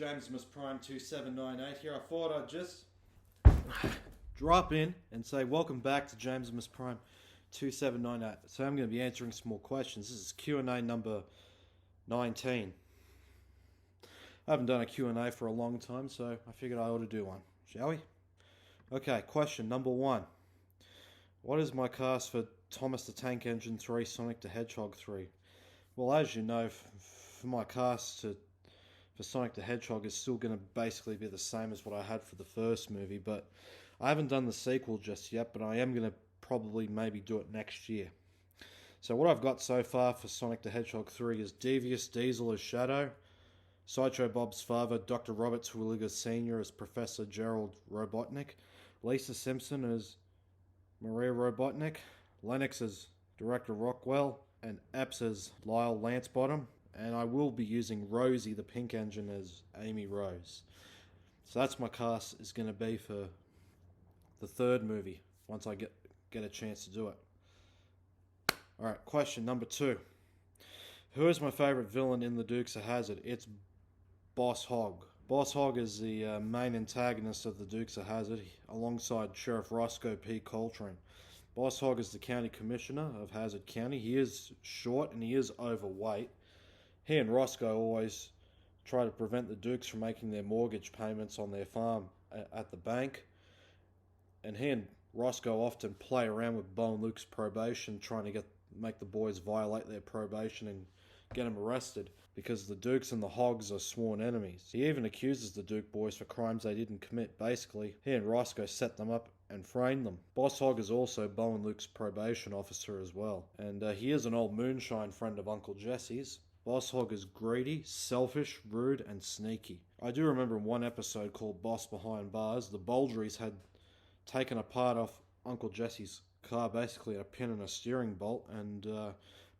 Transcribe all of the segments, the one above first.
JamesimusPrime2798 here. I thought I'd just drop in and say welcome back to JamesimusPrime2798. So I'm going to be answering some more questions. This is Q&A number 19. I haven't done a Q&A for a long time, so I figured I ought to do one. Shall we? Okay, question number 1. What is my cast for Thomas the Tank Engine 3, Sonic the Hedgehog 3? Well, as you know, for my cast for Sonic the Hedgehog is still going to basically be the same as what I had for the first movie, but I haven't done the sequel just yet, but I am going to probably maybe do it next year. So what I've got so far for Sonic the Hedgehog 3 is Devious Diesel as Shadow, Sideshow Bob's father, Dr. Robert Twilliger Sr. as Professor Gerald Robotnik, Lisa Simpson as Maria Robotnik, Lennox as Director Rockwell, and Epps as Lyle Lancebottom, and I will be using Rosie the Pink Engine as Amy Rose. So that's my cast is going to be for the third movie once I get a chance to do it. Alright, question number 2. Who is my favourite villain in the Dukes of Hazzard? It's Boss Hogg. Boss Hogg is the main antagonist of the Dukes of Hazzard alongside Sheriff Roscoe P. Coltrane. Boss Hogg is the county commissioner of Hazzard County. He is short and he is overweight. He and Roscoe always try to prevent the Dukes from making their mortgage payments on their farm at the bank. And he and Roscoe often play around with Bo and Luke's probation, trying to make the boys violate their probation and get them arrested, because the Dukes and the Hoggs are sworn enemies. He even accuses the Duke boys for crimes they didn't commit. Basically, he and Roscoe set them up and framed them. Boss Hogg is also Bo and Luke's probation officer as well, and he is an old moonshine friend of Uncle Jesse's. Boss Hogg is greedy, selfish, rude, and sneaky. I do remember in one episode called Boss Behind Bars, the Baldrys had taken a part off Uncle Jesse's car, basically a pin and a steering bolt, and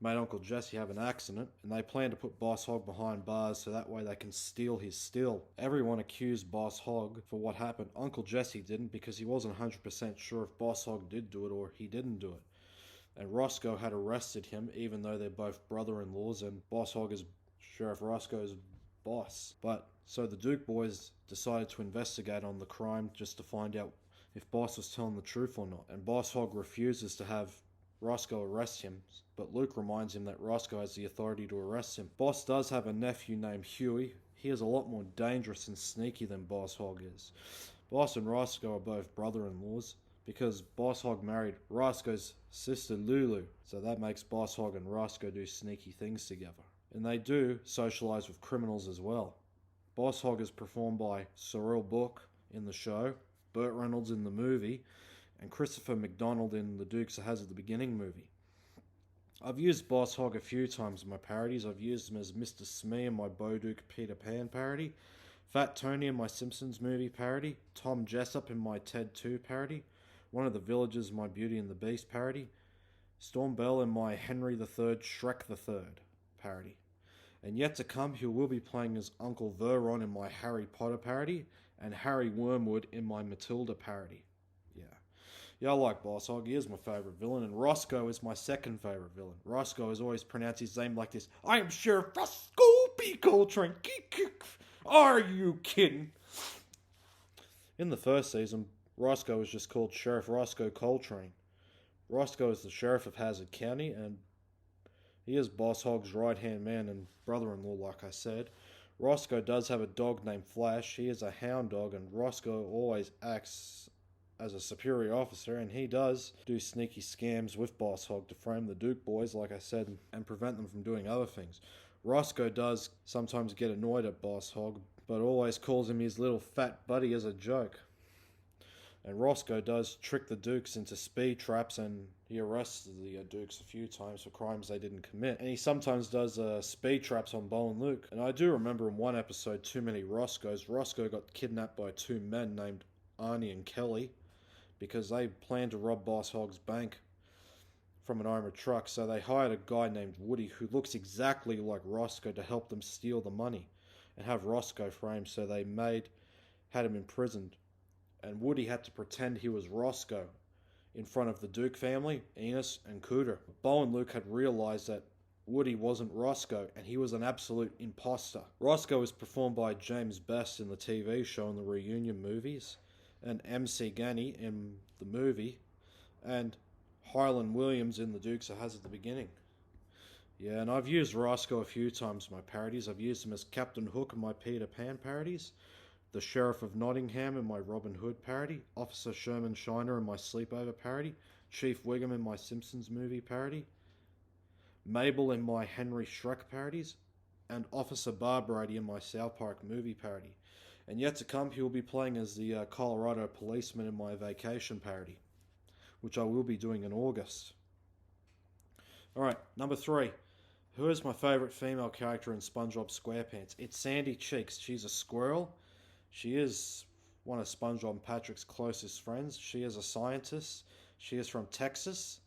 made Uncle Jesse have an accident, and they planned to put Boss Hogg behind bars so that way they can steal his still. Everyone accused Boss Hogg for what happened. Uncle Jesse didn't, because he wasn't 100% sure if Boss Hogg did do it or he didn't do it. And Roscoe had arrested him, even though they're both brother-in-laws, and Boss Hogg is Sheriff Roscoe's boss. But so the Duke boys decided to investigate on the crime just to find out if Boss was telling the truth or not. And Boss Hogg refuses to have Roscoe arrest him, but Luke reminds him that Roscoe has the authority to arrest him. Boss does have a nephew named Huey. He is a lot more dangerous and sneaky than Boss Hogg is. Boss and Roscoe are both brother-in-laws, because Boss Hogg married Roscoe's sister Lulu, so that makes Boss Hogg and Roscoe do sneaky things together. And they do socialise with criminals as well. Boss Hogg is performed by Cyril Book in the show, Burt Reynolds in the movie, and Christopher McDonald in the Dukes of Hazzard the Beginning movie. I've used Boss Hogg a few times in my parodies. I've used him as Mr. Smee in my Bo Duke Peter Pan parody, Fat Tony in my Simpsons movie parody, Tom Jessup in my Ted 2 parody, one of the villagers in my Beauty and the Beast parody, Storm Bell in my Henry III Shrek III parody. And yet to come, he will be playing as Uncle Veron in my Harry Potter parody, and Harry Wormwood in my Matilda parody. Yeah, I like Boss Hogg. He is my favourite villain, and Roscoe is my second favourite villain. Roscoe has always pronounced his name like this: I am Sheriff Roscoe P. Coltrane. Are you kidding? In the first season, Roscoe was just called Sheriff Roscoe Coltrane. Roscoe is the Sheriff of Hazzard County, and he is Boss Hogg's right-hand man and brother-in-law, like I said. Roscoe does have a dog named Flash. He is a hound dog, and Roscoe always acts as a superior officer, and he does do sneaky scams with Boss Hogg to frame the Duke boys, like I said, and prevent them from doing other things. Roscoe does sometimes get annoyed at Boss Hogg, but always calls him his little fat buddy as a joke. And Roscoe does trick the Dukes into speed traps, and he arrests the Dukes a few times for crimes they didn't commit. And he sometimes does speed traps on Bo and Luke. And I do remember in one episode, Too Many Roscoes, Roscoe got kidnapped by two men named Arnie and Kelly, because they planned to rob Boss Hogg's bank from an armoured truck. So they hired a guy named Woody, who looks exactly like Roscoe, to help them steal the money and have Roscoe framed. So they had him imprisoned, and Woody had to pretend he was Roscoe in front of the Duke family, Enos, and Cooter. Bo and Luke had realised that Woody wasn't Roscoe, and he was an absolute imposter. Roscoe was performed by James Best in the TV show and the reunion movies, and MC Ganny in the movie, and Hyland Williams in The Dukes of Hazzard at the beginning. Yeah, and I've used Roscoe a few times in my parodies. I've used him as Captain Hook in my Peter Pan parodies, the Sheriff of Nottingham in my Robin Hood parody, Officer Sherman Shiner in my Sleepover parody, Chief Wiggum in my Simpsons movie parody, Mabel in my Henry Shrek parodies, and Officer Barbrady in my South Park movie parody. And yet to come, he will be playing as the Colorado policeman in my Vacation parody, which I will be doing in August. Alright, number 3. Who is my favourite female character in SpongeBob SquarePants? It's Sandy Cheeks. She's a squirrel. She is one of SpongeBob and Patrick's closest friends. She is a scientist. She is from Texas.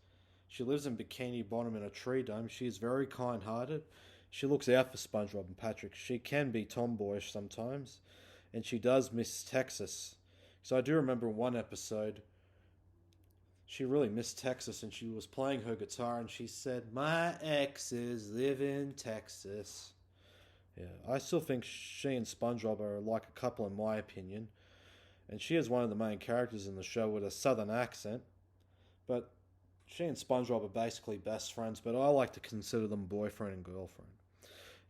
She lives in Bikini Bottom in a tree dome. She is very kind-hearted. She looks out for SpongeBob and Patrick. She can be tomboyish sometimes, and she does miss Texas. So I do remember one episode, she really missed Texas, and she was playing her guitar, and she said, "My exes live in Texas." Yeah, I still think she and SpongeBob are like a couple in my opinion, and she is one of the main characters in the show with a southern accent, but she and SpongeBob are basically best friends, but I like to consider them boyfriend and girlfriend.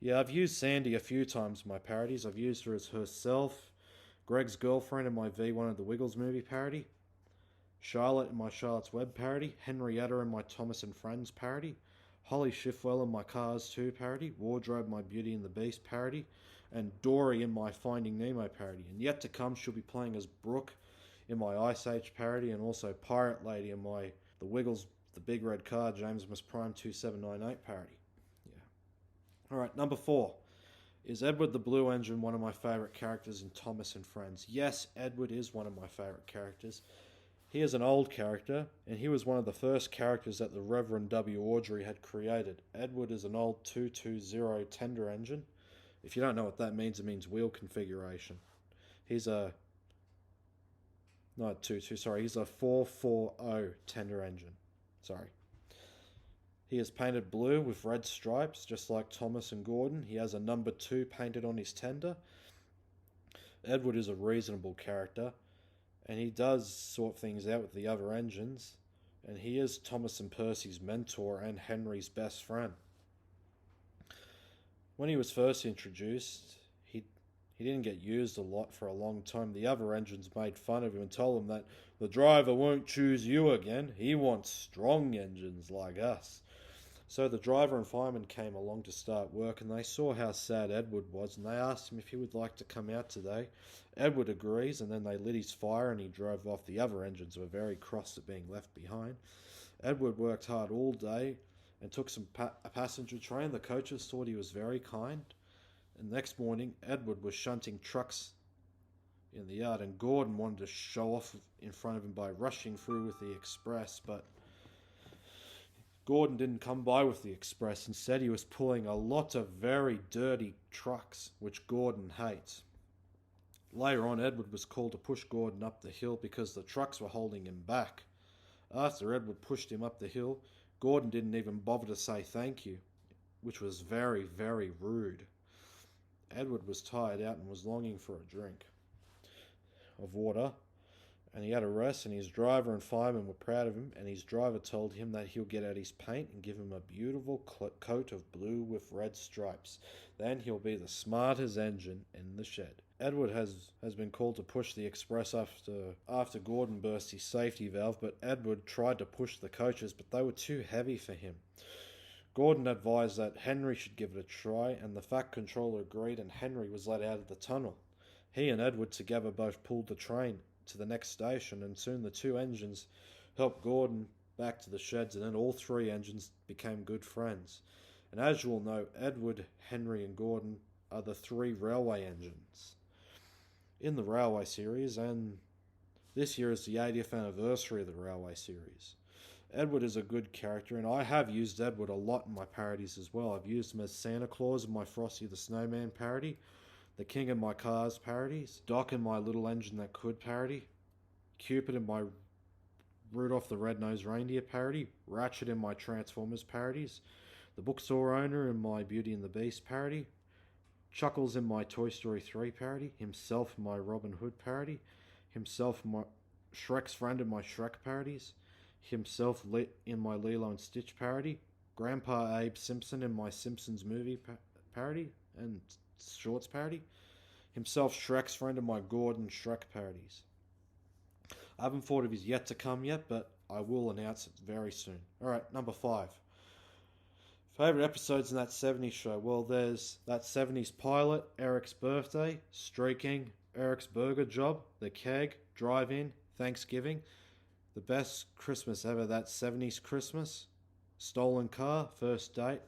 Yeah, I've used Sandy a few times in my parodies. I've used her as herself, Greg's girlfriend in my V1 of the Wiggles movie parody, Charlotte in my Charlotte's Web parody, Henrietta in my Thomas and Friends parody, Holly Schiffwell in my Cars 2 parody, Wardrobe my Beauty and the Beast parody, and Dory in my Finding Nemo parody. And yet to come, she'll be playing as Brooke in my Ice Age parody, and also Pirate Lady in my The Wiggles, The Big Red Car, JamesmusPrime2798 parody. Yeah. Alright, number 4. Is Edward the Blue Engine one of my favourite characters in Thomas and Friends? Yes, Edward is one of my favourite characters. He is an old character, and he was one of the first characters that the Reverend W. Awdry had created. Edward is an old 220 tender engine. If you don't know what that means, it means wheel configuration. He's a... Not 22, sorry. He's a 440 tender engine. Sorry. He is painted blue with red stripes, just like Thomas and Gordon. He has a number 2 painted on his tender. Edward is a reasonable character, and he does sort things out with the other engines, and he is Thomas and Percy's mentor and Henry's best friend. When he was first introduced, he didn't get used a lot for a long time. The other engines made fun of him and told him that the driver won't choose you again. He wants strong engines like us. So the driver and fireman came along to start work, and they saw how sad Edward was, and they asked him if he would like to come out today. Edward agrees, and then they lit his fire and he drove off. The other engines were very cross at being left behind. Edward worked hard all day and took a passenger train. The coaches thought he was very kind. And the next morning, Edward was shunting trucks in the yard, and Gordon wanted to show off in front of him by rushing through with the express, but Gordon didn't come by with the express. Instead, he was pulling a lot of very dirty trucks, which Gordon hates. Later on, Edward was called to push Gordon up the hill because the trucks were holding him back. After Edward pushed him up the hill, Gordon didn't even bother to say thank you, which was very, very rude. Edward was tired out and was longing for a drink of water, and he had a rest, and his driver and fireman were proud of him, and his driver told him that he'll get out his paint and give him a beautiful coat of blue with red stripes. Then he'll be the smartest engine in the shed. Edward has been called to push the express after Gordon burst his safety valve, but Edward tried to push the coaches, but they were too heavy for him. Gordon advised that Henry should give it a try, and the Fat Controller agreed, and Henry was let out of the tunnel. He and Edward together both pulled the train to the next station, and soon the two engines helped Gordon back to the sheds, and then all three engines became good friends. And as you all know, Edward, Henry and Gordon are the three railway engines in the Railway series, and this year is the 80th anniversary of the Railway series. Edward is a good character, and I have used Edward a lot in my parodies as well. I've used him as Santa Claus in my Frosty the Snowman parody, the King of my Cars parodies, Doc in my Little Engine That Could parody, Cupid in my Rudolph the Red-Nosed Reindeer parody, Ratchet in my Transformers parodies, the bookstore owner in my Beauty and the Beast parody, Chuckles in my Toy Story 3 parody, himself in my Robin Hood parody, himself in my Shrek's friend in my Shrek parodies, himself in my Lilo and Stitch parody, Grandpa Abe Simpson in my Simpsons movie parody and shorts parody, himself Shrek's friend in my Gordon Shrek parodies. I haven't thought of his yet to come yet, but I will announce it very soon. Alright, number 5. Favourite episodes in that 70s show? Well, there's that 70s pilot, Eric's birthday, Streaking, Eric's burger job, The Keg, Drive-In, Thanksgiving, The Best Christmas Ever, that 70s Christmas, Stolen Car, First Date,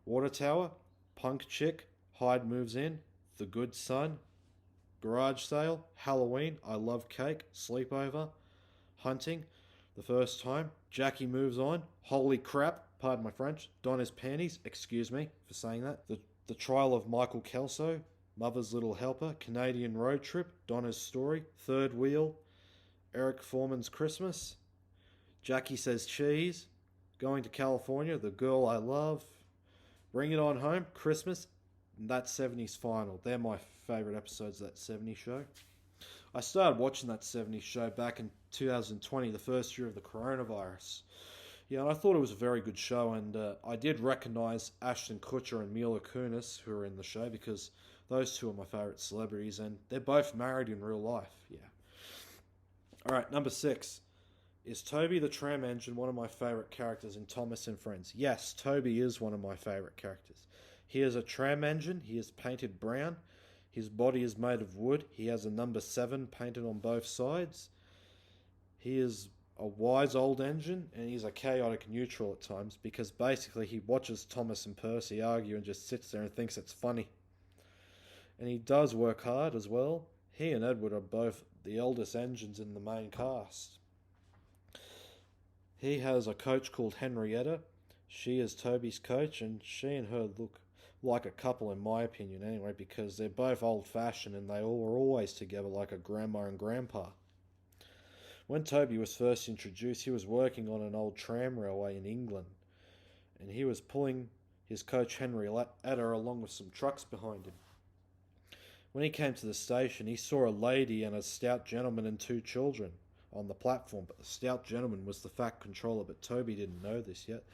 Water Tower, Punk Chick, Hyde Moves In, The Good Son, Garage Sale, Halloween, I Love Cake, Sleepover, Hunting, The First Time, Jackie Moves On, Holy Crap, pardon my French, Donna's Panties, excuse me for saying that, The Trial of Michael Kelso, Mother's Little Helper, Canadian Road Trip, Donna's Story, Third Wheel, Eric Foreman's Christmas, Jackie Says Cheese, Going to California, The Girl I Love, Bring It On Home, Christmas, and that 70s final. They're my favourite episodes of that 70s show. I started watching that 70s show back in 2020, the first year of the coronavirus. Yeah, and I thought it was a very good show, and I did recognise Ashton Kutcher and Mila Kunis, who are in the show, because those two are my favourite celebrities, and they're both married in real life. Yeah. Alright, number 6. Is Toby the Tram Engine one of my favourite characters in Thomas and Friends? Yes, Toby is one of my favourite characters. He is a tram engine. He is painted brown. His body is made of wood. He has a number 7 painted on both sides. He is a wise old engine, and he's a chaotic neutral at times, because basically he watches Thomas and Percy argue and just sits there and thinks it's funny. And he does work hard as well. He and Edward are both the eldest engines in the main cast. He has a coach called Henrietta. She is Toby's coach, and she and her look like a couple in my opinion anyway, because they're both old-fashioned and they all were always together like a grandma and grandpa. When Toby was first introduced, he was working on an old tram railway in England, and he was pulling his coach Henrietta along with some trucks behind him. When he came to the station, he saw a lady and a stout gentleman and 2 children on the platform, but the stout gentleman was the Fat Controller, but Toby didn't know this yet.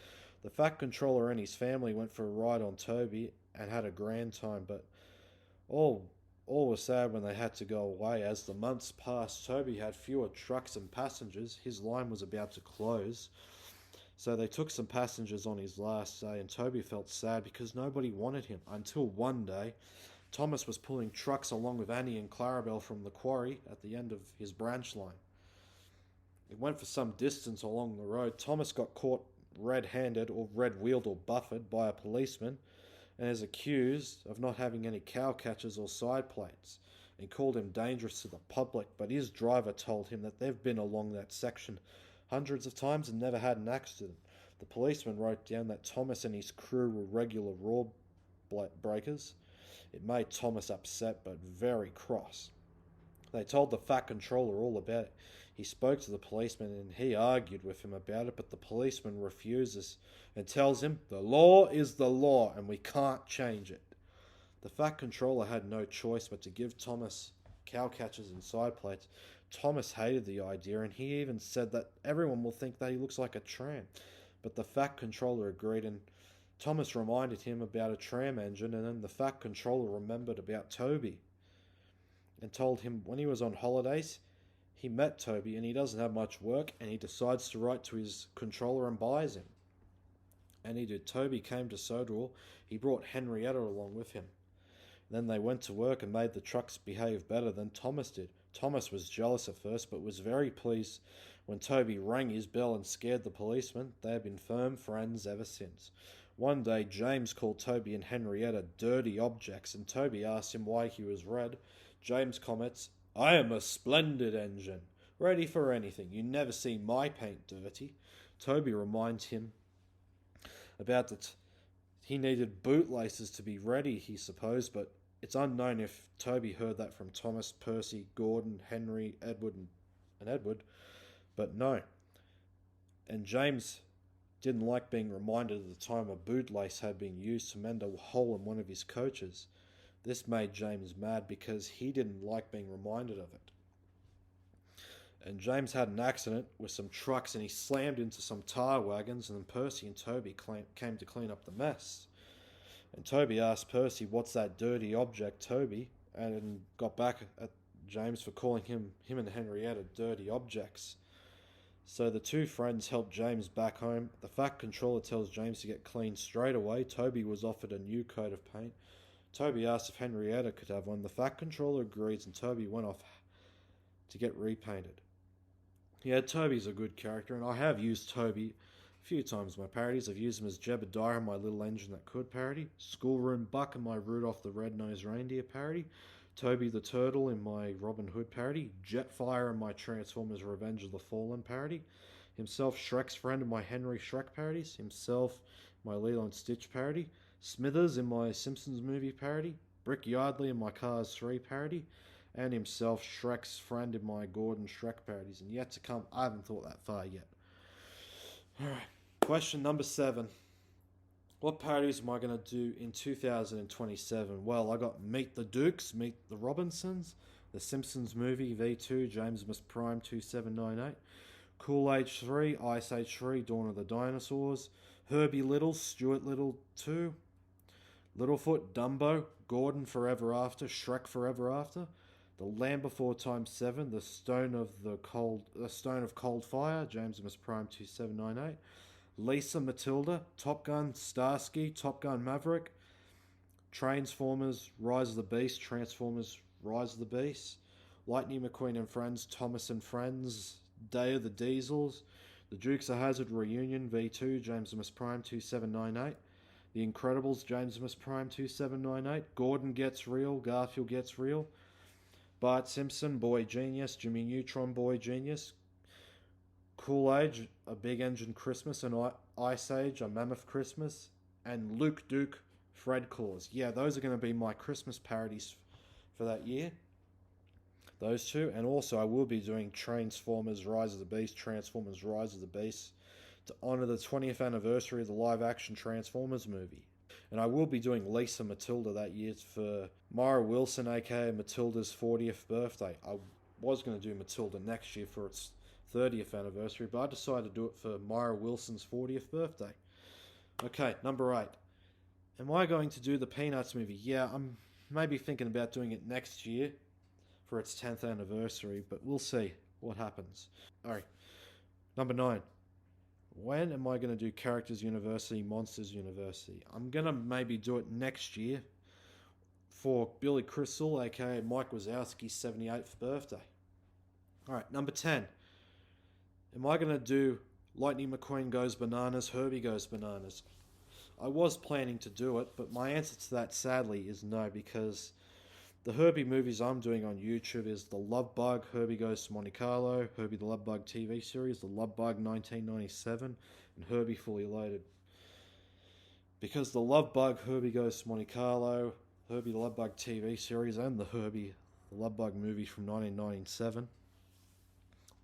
The Fat Controller and his family went for a ride on Toby and had a grand time, but all was sad when they had to go away. As the months passed, Toby had fewer trucks and passengers. His line was about to close, so they took some passengers on his last day, and Toby felt sad because nobody wanted him, until one day Thomas was pulling trucks along with Annie and Clarabelle from the quarry at the end of his branch line. It went for some distance along the road. Thomas got caught red-handed or red-wheeled or buffered by a policeman and is accused of not having any cow catchers or side plates, and called him dangerous to the public, but his driver told him that they've been along that section hundreds of times and never had an accident. The policeman wrote down that Thomas and his crew were regular law breakers. It made Thomas upset but very cross. They told the Fat Controller all about it. He spoke to the policeman and he argued with him about it, but the policeman refuses and tells him the law is the law and we can't change it. The Fat Controller had no choice but to give Thomas cow catchers and side plates. Thomas hated the idea, and he even said that everyone will think that he looks like a tram. But the Fat Controller agreed, and Thomas reminded him about a tram engine, and then the Fat Controller remembered about Toby and told him when he was on holidays, he met Toby and he doesn't have much work, and he decides to write to his controller and buys him. And he did. Toby came to Sodor. He brought Henrietta along with him. Then they went to work and made the trucks behave better than Thomas did. Thomas was jealous at first, but was very pleased when Toby rang his bell and scared the policeman. They have been firm friends ever since. One day, James called Toby and Henrietta dirty objects, and Toby asked him why he was red. James comments, "I am a splendid engine, ready for anything. You never see my paint dirty." Toby reminds him about that he needed bootlaces to be ready, he supposed, but it's unknown if Toby heard that from Thomas, Percy, Gordon, Henry, Edward, but no. And James didn't like being reminded of the time a bootlace had been used to mend a hole in one of his coaches. This made James mad because he didn't like being reminded of it. And James had an accident with some trucks and he slammed into some tire wagons, and then Percy and Toby came to clean up the mess. And Toby asked Percy, "What's that dirty object, Toby?" and got back at James for calling him and Henrietta dirty objects. So the two friends helped James back home. The Fat Controller tells James to get clean straight away. Toby was offered a new coat of paint. Toby asked if Henrietta could have one. The Fat Controller agrees and Toby went off to get repainted. Yeah, Toby's a good character, and I have used Toby a few times in my parodies. I've used him as Jebediah in my Little Engine That Could parody, Schoolroom Buck in my Rudolph the Red-Nosed Reindeer parody, Toby the Turtle in my Robin Hood parody, Jetfire in my Transformers Revenge of the Fallen parody, himself Shrek's friend in my Henry Shrek parodies, himself my Lilo and Stitch parody, Smithers in my Simpsons movie parody, Brick Yardley in my Cars 3 parody, and himself Shrek's friend in my Gordon Shrek parodies. And yet to come, I haven't thought that far yet. Alright, question number 7. What parodies am I going to do in 2027? Well, I got Meet the Dukes, Meet the Robinsons, The Simpsons Movie V2, JamesmusPrime2798, Cool Age 3, Ice Age 3, Dawn of the Dinosaurs, Herbie Little, Stuart Little 2, Littlefoot, Dumbo, Gordon Forever After, Shrek Forever After, The Land Before Time 7, The Stone of Cold Fire, JamesmusPrime2798, Lisa Matilda, Top Gun Starsky, Top Gun Maverick, Transformers Rise of the Beast, Transformers Rise of the Beast, Lightning McQueen and Friends, Thomas and Friends, Day of the Diesels, The Dukes of Hazzard Reunion V2, JamesmusPrime2798, The Incredibles, JamesmusPrime2798, Gordon Gets Real, Garfield Gets Real, Bart Simpson, Boy Genius, Jimmy Neutron, Boy Genius, Cool Age, A Big Engine Christmas, and Ice Age, A Mammoth Christmas, and Luke Duke, Fred Claus. Yeah, those are going to be my Christmas parodies for that year. Those two. And also I will be doing Transformers Rise of the Beast, Transformers Rise of the Beast, to honour the 20th anniversary of the live-action Transformers movie. And I will be doing Lisa Matilda that year for Myra Wilson, aka Matilda's 40th birthday. I was going to do Matilda next year for its 30th anniversary, but I decided to do it for Myra Wilson's 40th birthday. Okay, number 8. Am I going to do the Peanuts movie? Yeah, I'm maybe thinking about doing it next year for its 10th anniversary, but we'll see what happens. Alright, number 9. When am I going to do Characters University, Monsters University? I'm going to maybe do it next year for Billy Crystal, aka Mike Wazowski's 78th birthday. Alright, number 10. Am I going to do Lightning McQueen Goes Bananas, Herbie Goes Bananas? I was planning to do it, but my answer to that sadly is no, because the Herbie movies I'm doing on YouTube is The Love Bug, Herbie Goes to Monte Carlo, Herbie the Love Bug TV series, The Love Bug 1997, and Herbie Fully Loaded. Because The Love Bug, Herbie Goes to Monte Carlo, Herbie the Love Bug TV series, and the Herbie the Love Bug movie from 1997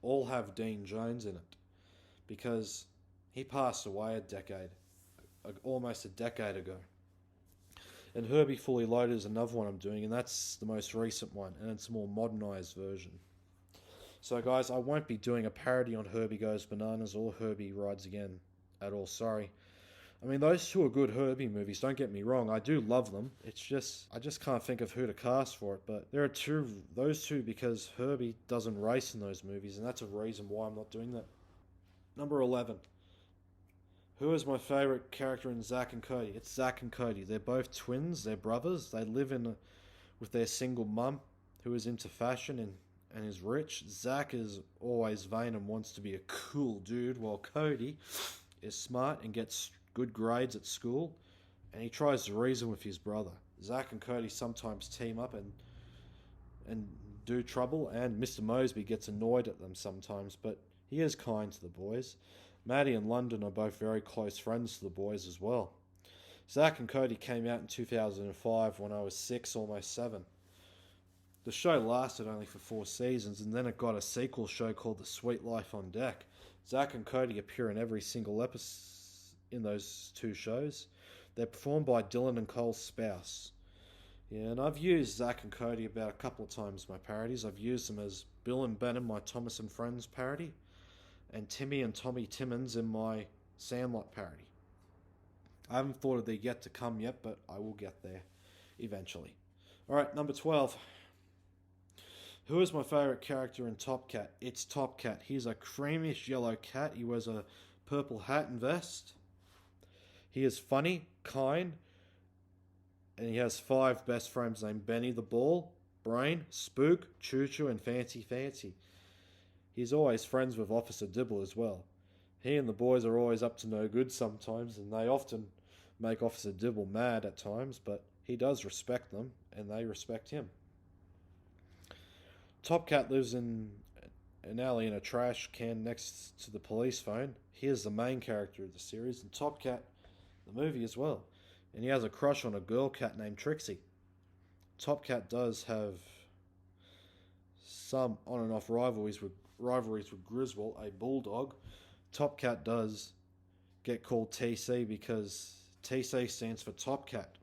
all have Dean Jones in it, because he passed away almost a decade ago. And Herbie Fully Loaded is another one I'm doing, and that's the most recent one, and it's a more modernised version. So guys, I won't be doing a parody on Herbie Goes Bananas or Herbie Rides Again at all, sorry. I mean, those two are good Herbie movies, don't get me wrong, I do love them. It's just, I just can't think of who to cast for it, but there are those two because Herbie doesn't race in those movies, and that's a reason why I'm not doing that. Number 11. Who is my favourite character in Zack and Cody? It's Zack and Cody. They're both twins, they're brothers, they live with their single mum who is into fashion and is rich. Zack is always vain and wants to be a cool dude, while Cody is smart and gets good grades at school, and he tries to reason with his brother. Zack and Cody sometimes team up and do trouble, and Mr. Mosby gets annoyed at them sometimes, but he is kind to the boys. Maddie and London are both very close friends to the boys as well. Zack and Cody came out in 2005 when I was 6, almost 7. The show lasted only for 4 seasons, and then it got a sequel show called The Sweet Life on Deck. Zack and Cody appear in every single episode in those two shows. They're performed by Dylan and Cole's spouse. Yeah, and I've used Zach and Cody about a couple of times in my parodies. I've used them as Bill and Ben in my Thomas and Friends parody, and Timmy and Tommy Timmons in my Sandlot parody. I haven't thought of the yet to come yet, but I will get there eventually. Alright, number 12. Who is my favourite character in Top Cat? It's Top Cat. He's a creamish yellow cat. He wears a purple hat and vest. He is funny, kind, and he has 5 best friends named Benny the Ball, Brain, Spook, Choo Choo, and Fancy Fancy. He's always friends with Officer Dibble as well. He and the boys are always up to no good sometimes, and they often make Officer Dibble mad at times, but he does respect them, and they respect him. Top Cat lives in an alley in a trash can next to the police phone. He is the main character of the series, and Top Cat, the movie as well. And he has a crush on a girl cat named Trixie. Top Cat does have some on and off rivalries with Griswold, a bulldog. Top Cat does get called TC because TC stands for Top Cat.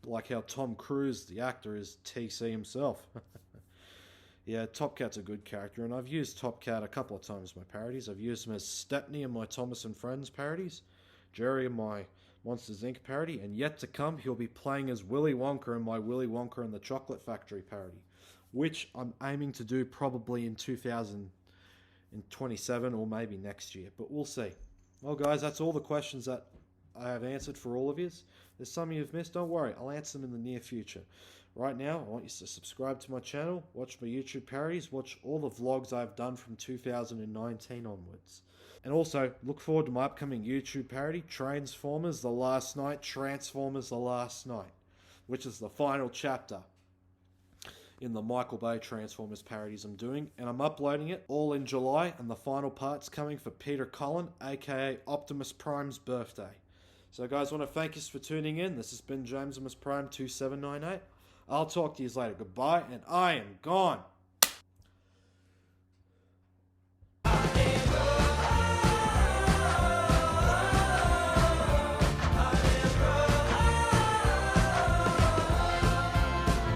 Like how Tom Cruise, the actor, is TC himself. Yeah, Top Cat's a good character, and I've used Top Cat a couple of times in my parodies. I've used him as Stepney in my Thomas and Friends parodies, Jerry in my Monsters Inc. parody, and yet to come, he'll be playing as Willy Wonka in my Willy Wonka and the Chocolate Factory parody, which I'm aiming to do probably in 2027 or maybe next year, but we'll see. Well, guys, that's all the questions that I have answered for all of you. There's some you've missed, don't worry, I'll answer them in the near future. Right now, I want you to subscribe to my channel, watch my YouTube parodies, watch all the vlogs I've done from 2019 onwards. And also, look forward to my upcoming YouTube parody, Transformers The Last Night, which is the final chapter in the Michael Bay Transformers parodies I'm doing. And I'm uploading it all in July, and the final part's coming for Peter Cullen, aka Optimus Prime's birthday. So guys, I want to thank you for tuning in. This has been JamesimusPrime2798. I'll talk to you later. Goodbye, and I am gone.